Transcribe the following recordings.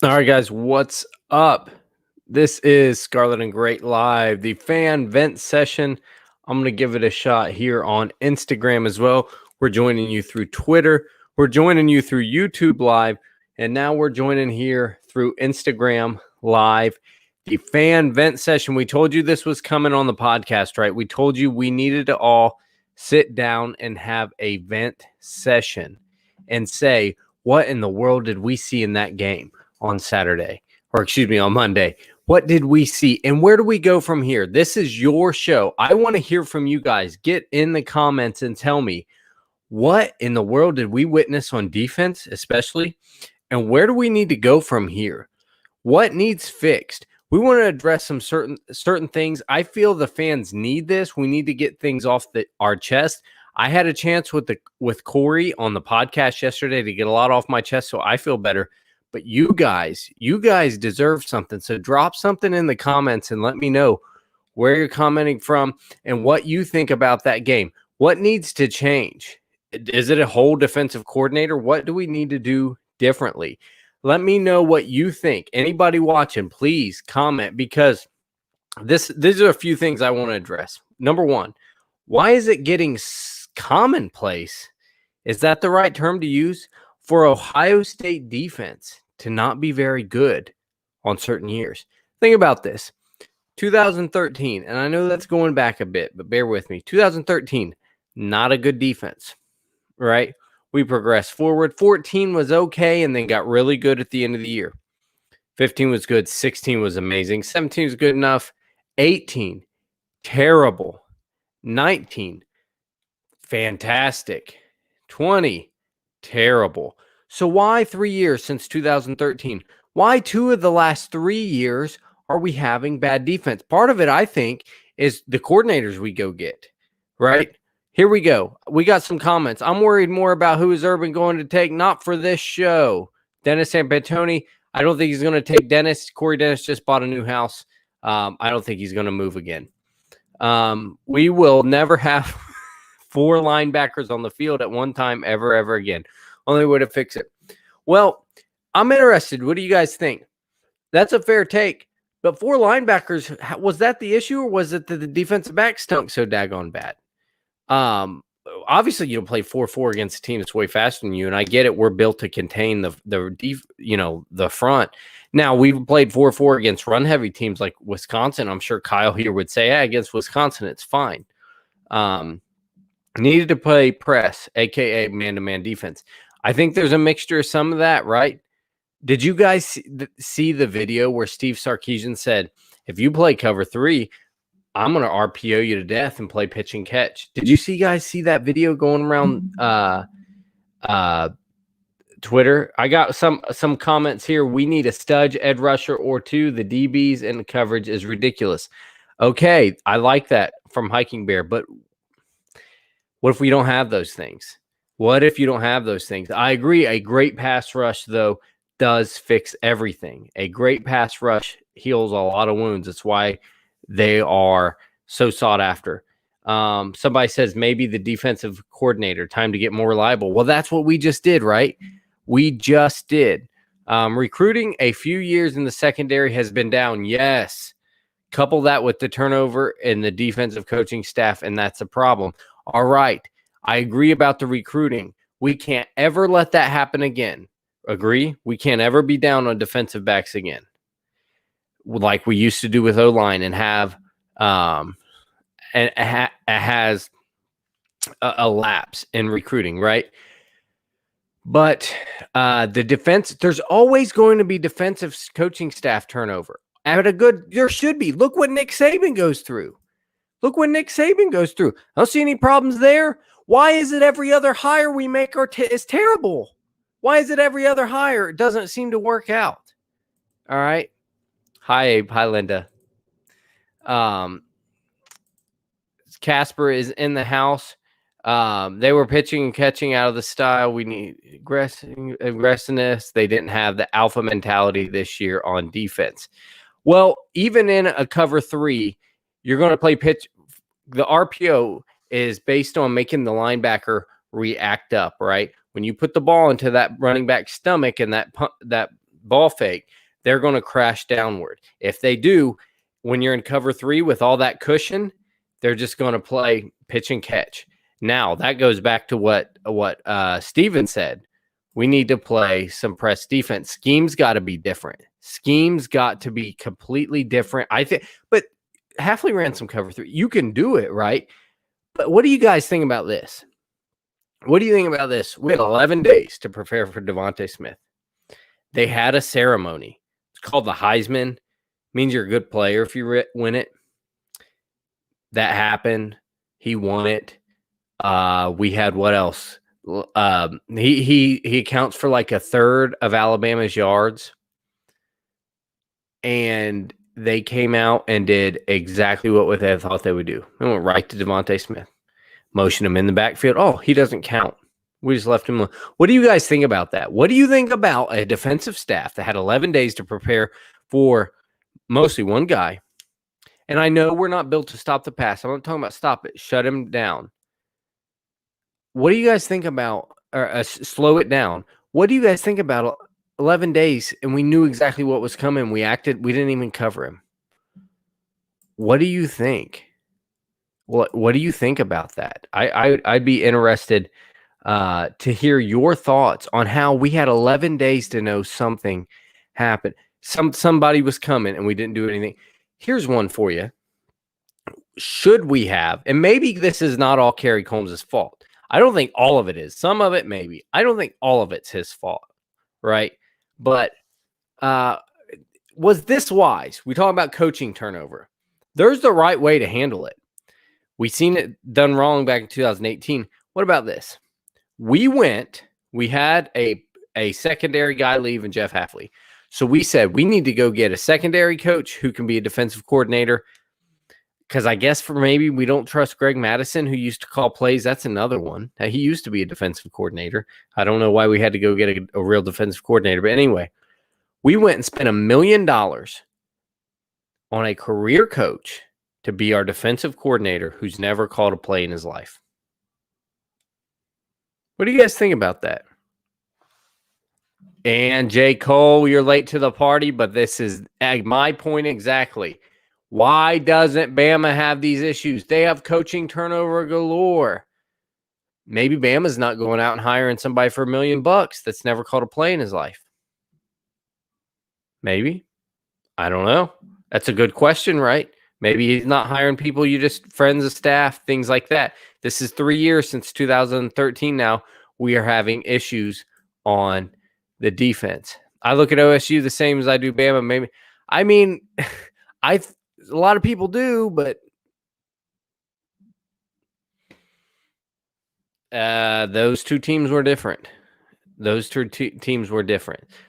All right, guys, what's up? This is Scarlet and Great Live, the fan vent session. I'm going to give it a shot here on Instagram as well. We're joining you through Twitter. We're joining you through YouTube Live. And now we're joining here through Instagram Live, the fan vent session. We told you this was coming on the podcast, right? We told you we needed to all sit down and have a vent session and say, what in the world did we see in that game on Saturday, or excuse me, on Monday? What did we see and where do we go from here? This is your show. I want to hear from you guys. Get in the comments and tell me, what in the world did we witness on defense, especially, and where do we need to go from here? What needs fixed? We want to address some certain things. I feel the fans need this. We need to get things off our chest. I had a chance with Cory on the podcast yesterday to get a lot off my chest, so I feel better. But you guys deserve something. So drop something in the comments and let me know where you're commenting from and what you think about that game. What needs to change? Is it a whole defensive coordinator? What do we need to do differently? Let me know what you think. Anybody watching, please comment, because these are a few things I want to address. Number one, why is it getting commonplace? Is that the right term to use? For Ohio State defense to not be very good on certain years. Think about this. 2013, and I know that's going back a bit, but bear with me. 2013, not a good defense, right? We progressed forward. 14 was okay and then got really good at the end of the year. 15 was good. 16 was amazing. 17 was good enough. 18, terrible. 19, fantastic. 20, terrible. So why 3 years since 2013? Why 2 of the last 3 years are we having bad defense? Part of it, I think, is the coordinators we go get, right? Here we go. We got some comments. I'm worried more about who is Urban going to take, not for this show. Dennis Ampantoni, I don't think he's going to take Dennis. Corey Dennis just bought a new house. I don't think he's going to move again. We will never have 4 linebackers on the field at one time ever again. Only way to fix it. Well, I'm interested. What do you guys think? That's a fair take. But 4 linebackers, was that the issue, or was it that the defensive back stunk so daggone bad? Obviously, you don't play 4-4 against a team that's way faster than you, and I get it. We're built to contain the front. Now, we've played 4-4 against run-heavy teams like Wisconsin. I'm sure Kyle here would say, against Wisconsin, it's fine. Needed to play press, a.k.a. man-to-man defense. I think there's a mixture of some of that, right? Did you guys see the video where Steve Sarkisian said, if you play cover 3, I'm going to RPO you to death and play pitch and catch? Did you guys see that video going around Twitter? I got some comments here. We need a Studge edge rusher or 2. The DBs and the coverage is ridiculous. Okay, I like that from Hiking Bear, but what if we don't have those things? What if you don't have those things? I agree. A great pass rush, though, does fix everything. A great pass rush heals a lot of wounds. That's why they are so sought after. Somebody says maybe the defensive coordinator, time to get more reliable. Well, that's what we just did, right? We just did. Recruiting a few years in the secondary has been down. Yes. Couple that with the turnover in the defensive coaching staff, and that's a problem. All right. I agree about the recruiting. We can't ever let that happen again. Agree? We can't ever be down on defensive backs again, like we used to do with O-line, and have has a lapse in recruiting, right? But the defense, there's always going to be defensive coaching staff turnover. There should be. Look what Nick Saban goes through. I don't see any problems there. Why is it every other hire we make is terrible? Why is it every other hire? It doesn't seem to work out. All right. Hi, Abe. Hi, Linda. Casper is in the house. They were pitching and catching out of the style. We need aggressiveness. They didn't have the alpha mentality this year on defense. Well, even in a cover 3, you're going to play pitch. The RPO is based on making the linebacker react up, right? When you put the ball into that running back's stomach and that ball fake, they're going to crash downward. If they do, when you're in cover 3 with all that cushion, they're just going to play pitch and catch. Now, that goes back to what Steven said. We need to play some press defense. Scheme's got to be different. Scheme's got to be completely different. I think, but Hafley ran some cover 3. You can do it, right? But what do you guys think about this? What do you think about this? We had 11 days to prepare for Devontae Smith. They had a ceremony. It's called the Heisman. Means you're a good player if you win it. That happened. He won it. We had what else? He accounts for like a third of Alabama's yards. And they came out and did exactly what they thought they would do. They went right to Devontae Smith. Motion him in the backfield. Oh, he doesn't count. We just left him alone. What do you guys think about that? What do you think about a defensive staff that had 11 days to prepare for mostly one guy? And I know we're not built to stop the pass. I'm not talking about stop it. Shut him down. What do you guys think about, or slow it down? What do you guys think about 11 days and we knew exactly what was coming? We didn't even cover him. What do you think? What do you think about that? I'd be interested to hear your thoughts on how we had 11 days to know something happened. Somebody was coming and we didn't do anything. Here's one for you. Should we have, and maybe this is not all Kerry Coombs' fault. I don't think all of it is. Some of it maybe. I don't think all of it's his fault, right? But was this wise? We talk about coaching turnover. There's the right way to handle it. We've seen it done wrong back in 2018. What about this? We had a secondary guy leave in Jeff Hafley. So we said we need to go get a secondary coach who can be a defensive coordinator. Because I guess maybe we don't trust Greg Mattison, who used to call plays. That's another one. He used to be a defensive coordinator. I don't know why we had to go get a real defensive coordinator. But anyway, we went and spent $1 million on a career coach to be our defensive coordinator who's never called a play in his life. What do you guys think about that? And J. Cole, you're late to the party, but this is my point exactly. Why doesn't Bama have these issues? They have coaching turnover galore. Maybe Bama's not going out and hiring somebody for $1 million that's never called a play in his life. Maybe. I don't know. That's a good question, right? Maybe he's not hiring people, you just friends of staff, things like that. This is 3 years since 2013 now. We are having issues on the defense. I look at OSU the same as I do Bama. Maybe. I mean, a lot of people do, but those two teams were different.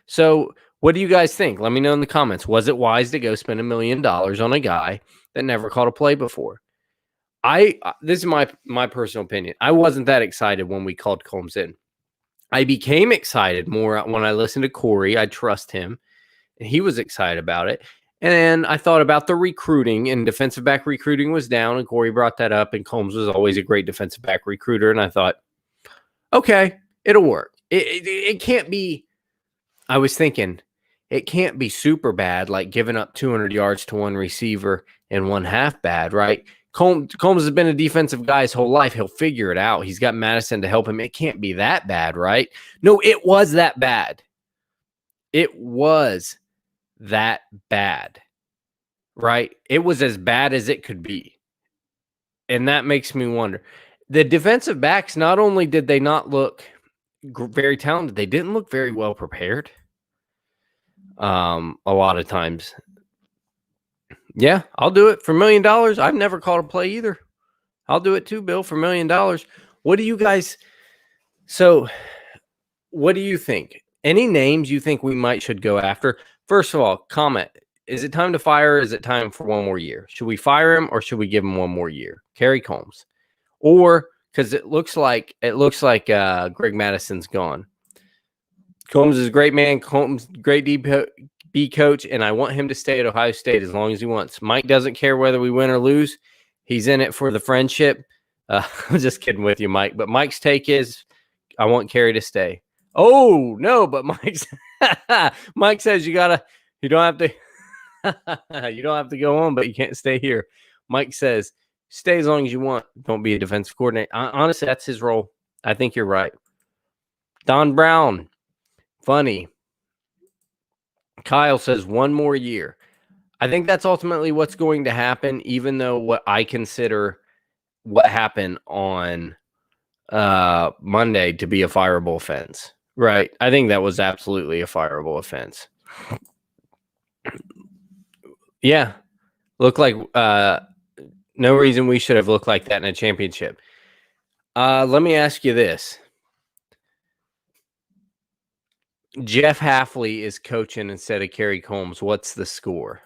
So what do you guys think? Let me know in the comments. Was it wise to go spend $1 million on a guy that never called a play before? This is my personal opinion. I wasn't that excited when we called Coombs in. I became excited more when I listened to Cory. I trust him, and he was excited about it. And then I thought about the recruiting, and defensive back recruiting was down, and Cory brought that up, and Coombs was always a great defensive back recruiter. And I thought, okay, it'll work. It can't be, I was thinking, it can't be super bad, like giving up 200 yards to one receiver and one half bad, right? Coombs has been a defensive guy his whole life. He'll figure it out. He's got Mattison to help him. It can't be that bad, right? No, it was that bad. It was that bad, right? It was as bad as it could be. And that makes me wonder. The defensive backs, not only did they not look very talented, they didn't look very well prepared. A lot of times. Yeah, I'll do it for $1 million. I've never called a play either. I'll do it too, Bill, for $1 million. What do you guys? So, what do you think? Any names you think we should go after? First of all, comment. Is it time to fire? Or is it time for one more year? Should we fire him or should we give him one more year? Kerry Coombs, or because it looks like Greg Mattison's gone. Coombs is a great man. Coombs, great DB coach, and I want him to stay at Ohio State as long as he wants. Mike doesn't care whether we win or lose. He's in it for the friendship. I'm just kidding with you, Mike. But Mike's take is, I want Kerry to stay. Oh, no, but Mike says you don't have to you don't have to go on, but you can't stay here. Mike says, stay as long as you want. Don't be a defensive coordinator. Honestly, that's his role. I think you're right. Don Brown, funny. Kyle says 1 more year. I think that's ultimately what's going to happen, even though what I consider what happened on Monday to be a fireable offense. Right. I think that was absolutely a fireable offense. Yeah. Looked like no reason we should have looked like that in a championship. Let me ask you this. Jeff Hafley is coaching instead of Kerry Coombs. What's the score?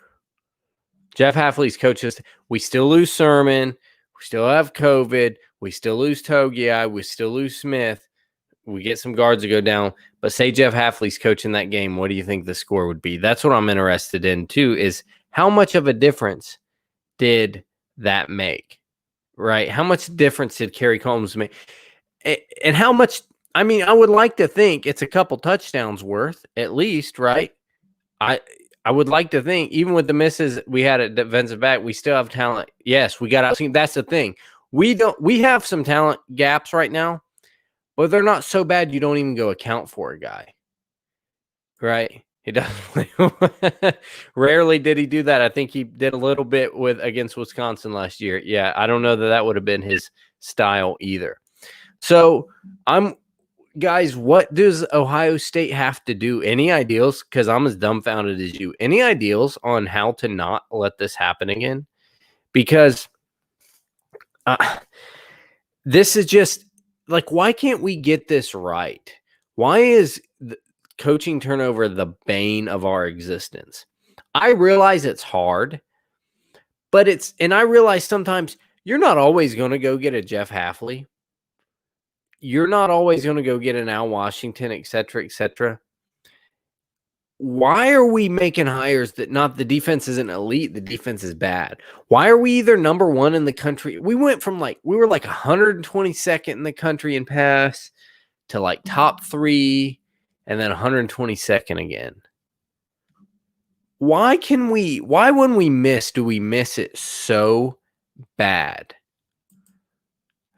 Jeff Hafley's coaches. We still lose Sermon. We still have COVID. We still lose Togiai. We still lose Smith. We get some guards to go down. But say Jeff Hafley's coaching that game. What do you think the score would be? That's what I'm interested in, too, is how much of a difference did that make? Right? How much difference did Kerry Coombs make? And how much, I mean, I would like to think it's a couple touchdowns worth, at least, right? I would like to think, even with the misses we had at defensive back, we still have talent. Yes, we got out. That's the thing. We have some talent gaps right now, but they're not so bad you don't even go account for a guy. Right? He doesn't. Rarely did he do that. I think he did a little bit against Wisconsin last year. Yeah, I don't know that would have been his style either. So guys, what does Ohio State have to do? Any ideals? Because I'm as dumbfounded as you. Any ideals on how to not let this happen again? Because this is just like, why can't we get this right? Why is coaching turnover the bane of our existence? I realize it's hard, but and I realize sometimes you're not always going to go get a Jeff Hafley. You're not always going to go get an Al Washington, et cetera, et cetera. Why are we making hires that the defense isn't elite, the defense is bad? Why are we either number one in the country? We went from we were 122nd in the country in pass to top 3 and then 122nd again. Why when we miss, do we miss it so bad?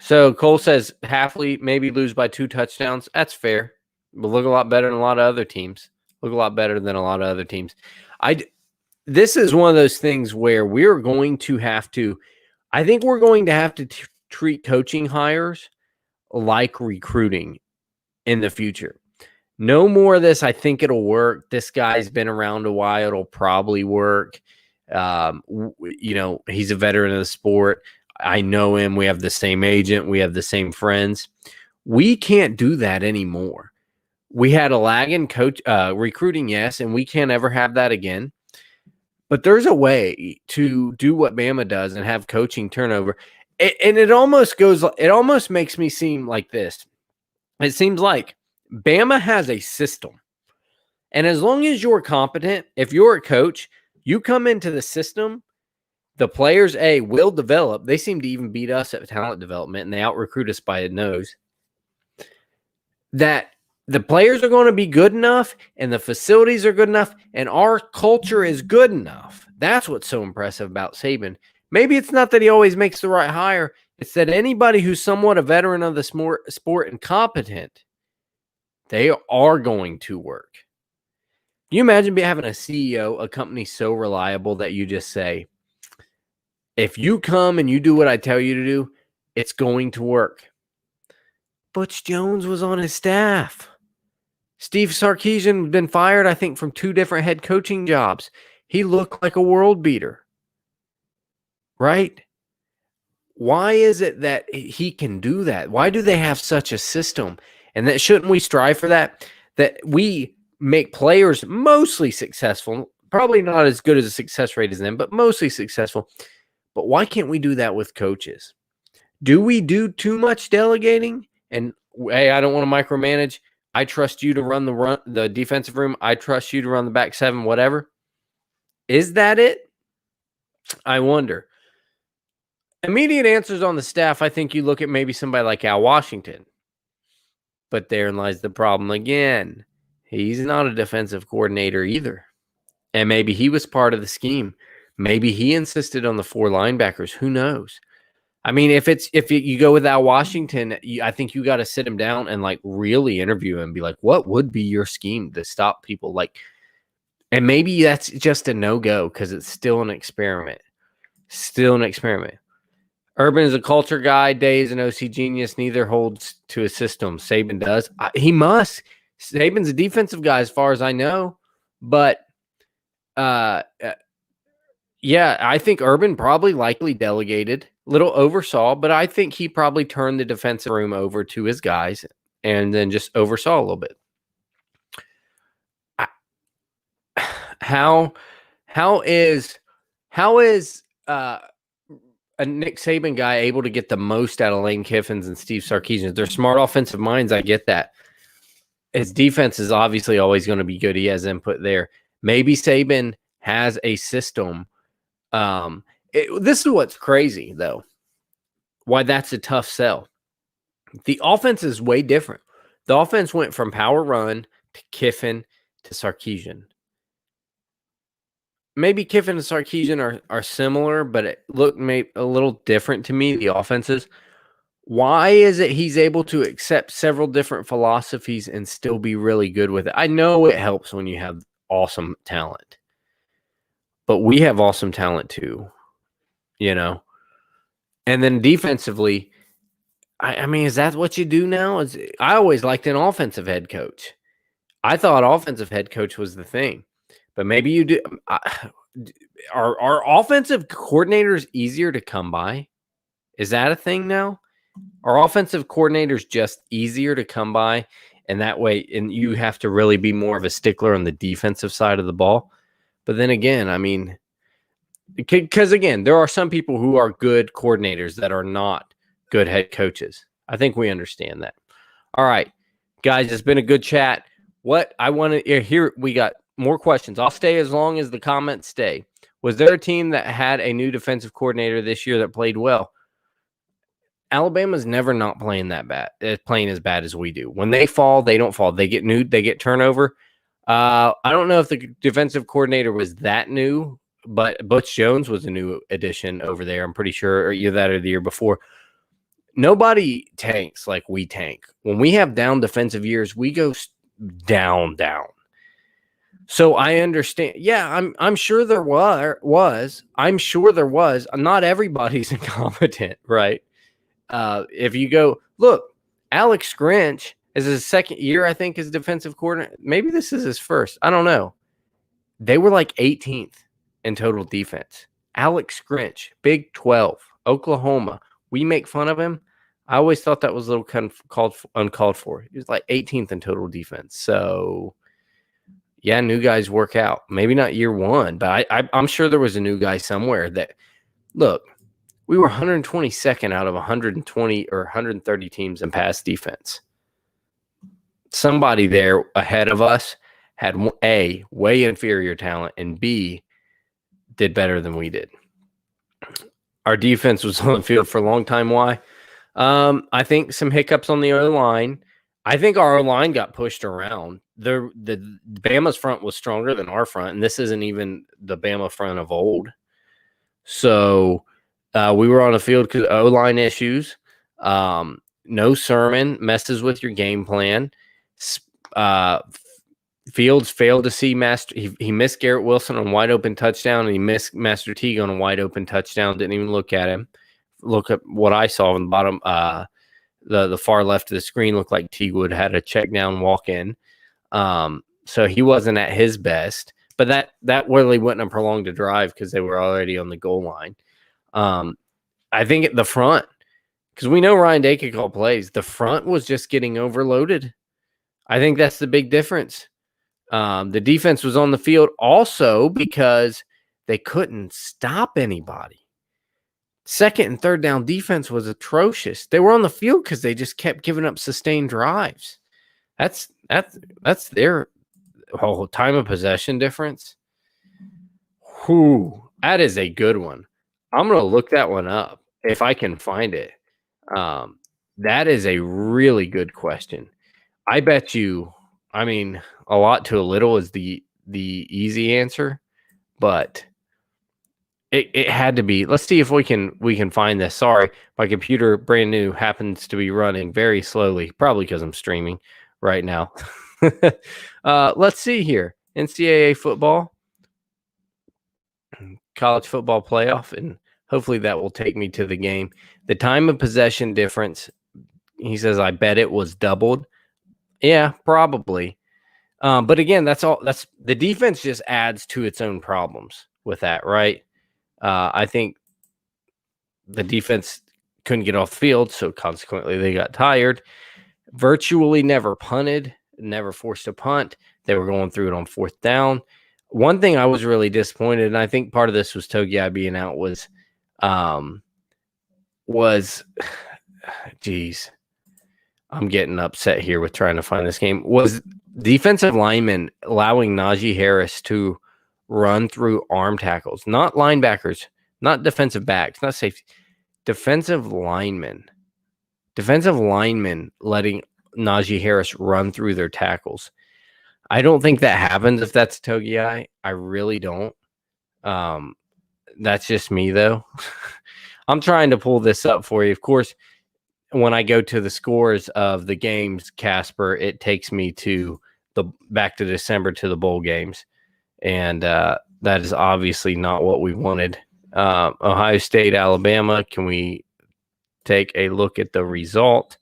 So Cole says Hafley maybe lose by 2 touchdowns. That's fair. But look a lot better than a lot of other teams. This is one of those things where we're going to have to, I think we're going to have to treat coaching hires like recruiting in the future. No more of this, I think it'll work. This guy's been around a while. It'll probably work. He's a veteran of the sport. I know him. We have the same agent. We have the same friends. We can't do that anymore. We had a lagging coach recruiting, yes, and we can't ever have that again. But there's a way to do what Bama does and have coaching turnover. And it almost makes me seem like this. It seems like Bama has a system. And as long as you're competent, if you're a coach, you come into the system, the players, will develop. They seem to even beat us at talent development, and they out-recruit us by a nose. That the players are going to be good enough, and the facilities are good enough, and our culture is good enough. That's what's so impressive about Saban. Maybe it's not that he always makes the right hire. It's that anybody who's somewhat a veteran of the sport and competent, they are going to work. Can you imagine having a CEO, a company so reliable that you just say, if you come and you do what I tell you to do, it's going to work. Butch Jones was on his staff. Steve Sarkisian had been fired, I think, from 2 different head coaching jobs. He looked like a world beater. Right? Why is it that he can do that? Why do they have such a system? And that shouldn't we strive for that? That we make players mostly successful, probably not as good as a success rate as them, but mostly successful. But why can't we do that with coaches? Do we do too much delegating? And, hey, I don't want to micromanage. I trust you to run the defensive room. I trust you to run the back 7, whatever. Is that it? I wonder. Immediate answers on the staff, I think you look at maybe somebody like Al Washington. But therein lies the problem again. He's not a defensive coordinator either. And maybe he was part of the scheme. Maybe he insisted on the 4 linebackers. Who knows? I mean, if you go with Al Washington, I think you got to sit him down and like really interview him and be like, what would be your scheme to stop people? Like, and maybe that's just a no-go because it's still an experiment. Still an experiment. Urban is a culture guy. Day is an OC genius. Neither holds to a system. Saban does. He must. Saban's a defensive guy as far as I know. But, yeah, I think Urban probably likely delegated. Little oversaw, but I think he probably turned the defensive room over to his guys and then just oversaw a little bit. How is a Nick Saban guy able to get the most out of Lane Kiffins and Steve Sarkisian? They're smart offensive minds. I get that. His defense is obviously always going to be good. He has input there. Maybe Saban has a system. This is what's crazy, though. Why that's a tough sell. The offense is way different. The offense went from power run to Kiffin to Sarkisian. Maybe Kiffin and Sarkisian are similar, but it looked maybe a little different to me, the offenses. Why is it he's able to accept several different philosophies and still be really good with it? I know it helps when you have awesome talent, but we have awesome talent too, you know? And then defensively, I mean, is that what you do now? I always liked an offensive head coach. I thought offensive head coach was the thing, but maybe you do. Are offensive coordinators easier to come by? Is that a thing now? Are offensive coordinators just easier to come by? And that way, and you have to really be more of a stickler on the defensive side of the ball. But then again, I mean, because again, there are some people who are good coordinators that are not good head coaches. I think we understand that. All right, guys, it's been a good chat. What I want to hear, we got more questions. I'll stay as long as the comments stay. Was there a team that had a new defensive coordinator this year that played well? Alabama's never not playing that bad. Playing as bad as we do. When they fall, they don't fall. They get new. They get turnover. I don't know if the defensive coordinator was that new, but Butch Jones was a new addition over there. I'm pretty sure, or either that or the year before. Nobody tanks like we tank. When we have down defensive years, we go down. So I understand. Yeah, I'm sure there was. I'm sure there was. Not everybody's incompetent, right? If you go, look, Alex Grinch is his second year, I think, as defensive coordinator. Maybe this is his first. I don't know. They were like 18th in total defense. Alex Grinch, Big 12, Oklahoma. We make fun of him. I always thought that was a little kind of uncalled for. He was like 18th in total defense. So, yeah, new guys work out. Maybe not year one, but I'm sure there was a new guy somewhere that, look, we were 122nd out of 120 or 130 teams in pass defense. Somebody there ahead of us had A, way inferior talent, and B, did better than we did. Our defense was on the field for a long time. Why? I think some hiccups on the O-line. I think our O-line got pushed around. The Bama's front was stronger than our front, and this isn't even the Bama front of old. So we were on the field because O-line issues. No sermon messes with your game plan. Fields failed to see Master. He missed Garrett Wilson on a wide open touchdown, and he missed Master Teague on a wide open touchdown. Didn't even look at him. Look at what I saw on the bottom. The far left of the screen looked like Teague would had a check down walk in. So he wasn't at his best. But that really wouldn't have prolonged the drive because they were already on the goal line. I think at the front, because we know Ryan Day could call plays, the front was just getting overloaded. I think that's the big difference. The defense was on the field also because they couldn't stop anybody. Second and third down defense was atrocious. They were on the field because they just kept giving up sustained drives. That's their whole time of possession difference. Whew, that is a good one. I'm going to look that one up if I can find it. That is a really good question I bet you, I mean, a lot to a little is the easy answer, but it had to be. Let's see if we can find this. Sorry, my computer, brand new, happens to be running very slowly, probably because I'm streaming right now. Let's see here. NCAA football, college football playoff, and hopefully that will take me to the game. The time of possession difference, he says, I bet it was doubled. Yeah, probably. But again, that's the defense just adds to its own problems with that, right? I think the defense couldn't get off the field, so consequently they got tired. Virtually never punted, never forced a punt. They were going through it on fourth down. One thing I was really disappointed, and I think part of this was Togiai being out, geez, I'm getting upset here with trying to find this game, was defensive linemen allowing Najee Harris to run through arm tackles, not linebackers, not defensive backs, not safety, defensive linemen letting Najee Harris run through their tackles. I don't think that happens if that's Togiai. I really don't. That's just me, though. I'm trying to pull this up for you. Of course, when I go to the scores of the games, Casper, it takes me to back to December to the bowl games. And that is obviously not what we wanted. Ohio State, Alabama. Can we take a look at the result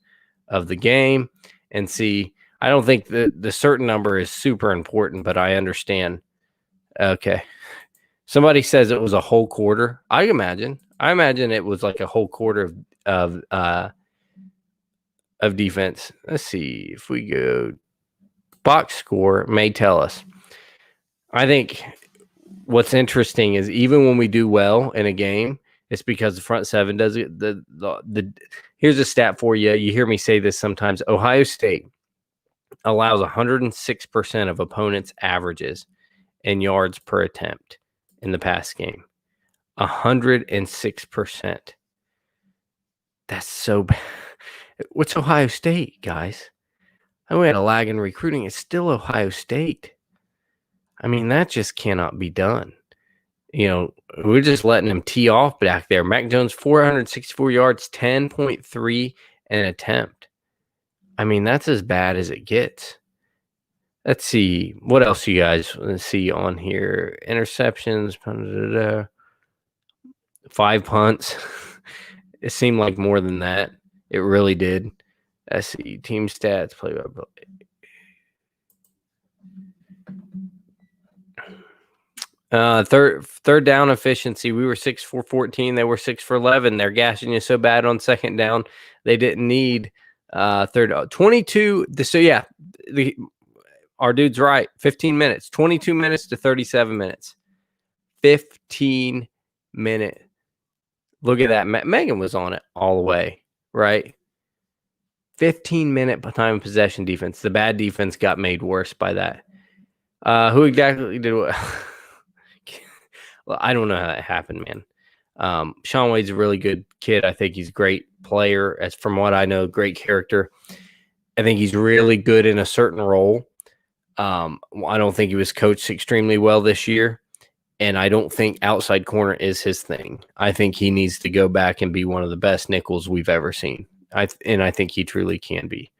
of the game and see? I don't think the certain number is super important, but I understand. Okay. Somebody says it was a whole quarter. I imagine it was like a whole quarter of defense. Let's see if we go box score may tell us. I think what's interesting is even when we do well in a game, it's because the front seven does it. Here's a stat for you. You hear me say this sometimes. Ohio State allows 106% of opponents' averages in yards per attempt in the pass game. 106%. That's so bad. What's Ohio State, guys? I know we had a lag in recruiting. It's still Ohio State. I mean, that just cannot be done. You know, we're just letting him tee off back there. Mac Jones, 464 yards, 10.3 an attempt. I mean, that's as bad as it gets. Let's see. What else you guys see on here? Interceptions, 5 punts. It seemed like more than that. It really did. Let's see. Team stats, play by play. Third down efficiency. We were 6 for 14. They were 6 for 11. They're gashing you so bad on second down. They didn't need third 22. So yeah, our dude's right. 15 minutes, 22 minutes to 37 minutes. 15 minute. Look at that. Megan was on it all the way, right? 15-minute time of possession defense. The bad defense got made worse by that. Who exactly did what? Well, I don't know how that happened, man. Shaun Wade's a really good kid. I think he's a great player. As from what I know, great character. I think he's really good in a certain role. I don't think he was coached extremely well this year, and I don't think outside corner is his thing. I think he needs to go back and be one of the best nickels we've ever seen. And I think he truly can be.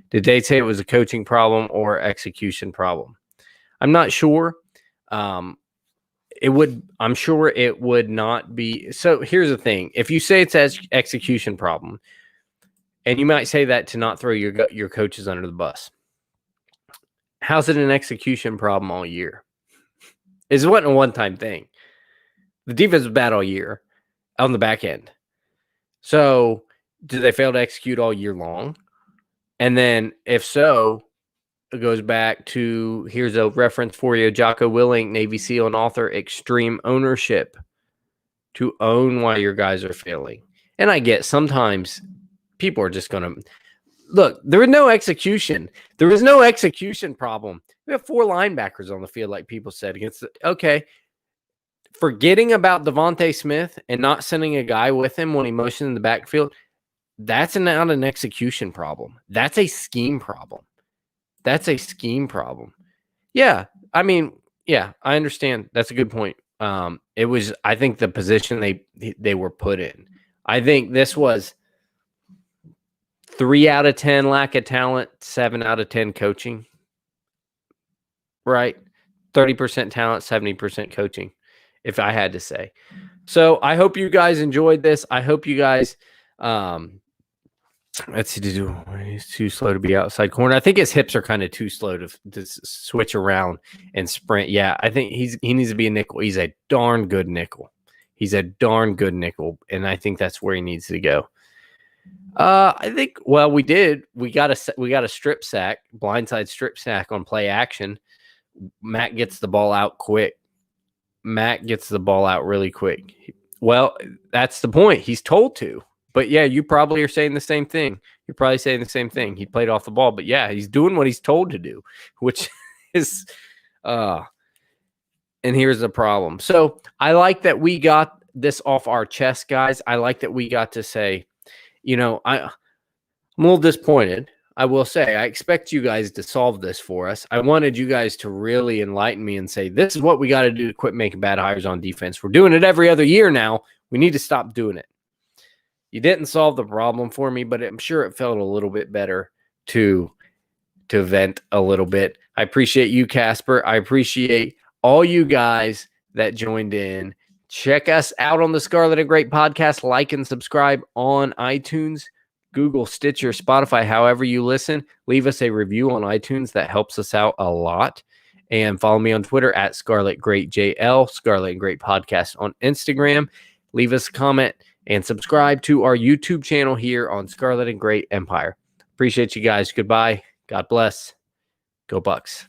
Did they say it was a coaching problem or execution problem? I'm not sure. I'm sure it would not be. So here's the thing. If you say it's an execution problem, and you might say that to not throw your coaches under the bus, how's it an execution problem all year? It wasn't a one-time thing. The defense was bad all year on the back end. So did they fail to execute all year long? And then if so, it goes back to, here's a reference for you, Jocko Willink, Navy SEAL and author, extreme ownership, to own why your guys are failing. And I get sometimes people are just going to, look, there was no execution. There was no execution problem. We have 4 linebackers on the field, like people said. Okay, forgetting about Devontae Smith and not sending a guy with him when he motioned in the backfield, that's not an execution problem. That's a scheme problem. That's a scheme problem. Yeah. I mean, yeah, I understand. That's a good point. It was, I think, the position they were put in. I think this was 3 out of 10 lack of talent, 7 out of 10 coaching. Right? 30% talent, 70% coaching, if I had to say. So I hope you guys enjoyed this. I hope you guys let's see, he's too slow to be outside corner. I think his hips are kind of too slow to switch around and sprint. Yeah, I think he needs to be a nickel. He's a darn good nickel. He's a darn good nickel, and I think that's where he needs to go. I think, well, we got a strip sack, blindside strip sack on play action. Matt gets the ball out quick. Matt gets the ball out really quick. Well, that's the point. He's told to. But yeah, you probably are saying the same thing. You're probably saying the same thing. He played off the ball, but yeah, he's doing what he's told to do, which is and here's the problem. So I like that we got this off our chest, guys. I like that we got to say, I'm a little disappointed. I will say, I expect you guys to solve this for us. I wanted you guys to really enlighten me and say, this is what we got to do to quit making bad hires on defense. We're doing it every other year now. We need to stop doing it. You didn't solve the problem for me, but I'm sure it felt a little bit better to vent a little bit. I appreciate you, Casper. I appreciate all you guys that joined in. Check us out on the Scarlet and Great Podcast. Like and subscribe on iTunes, Google, Stitcher, Spotify, however you listen. Leave us a review on iTunes. That helps us out a lot. And follow me on Twitter at Scarlet Great JL, Scarlet and Great Podcast on Instagram. Leave us a comment and subscribe to our YouTube channel here on Scarlet and Great Empire. Appreciate you guys. Goodbye. God bless. Go Bucks.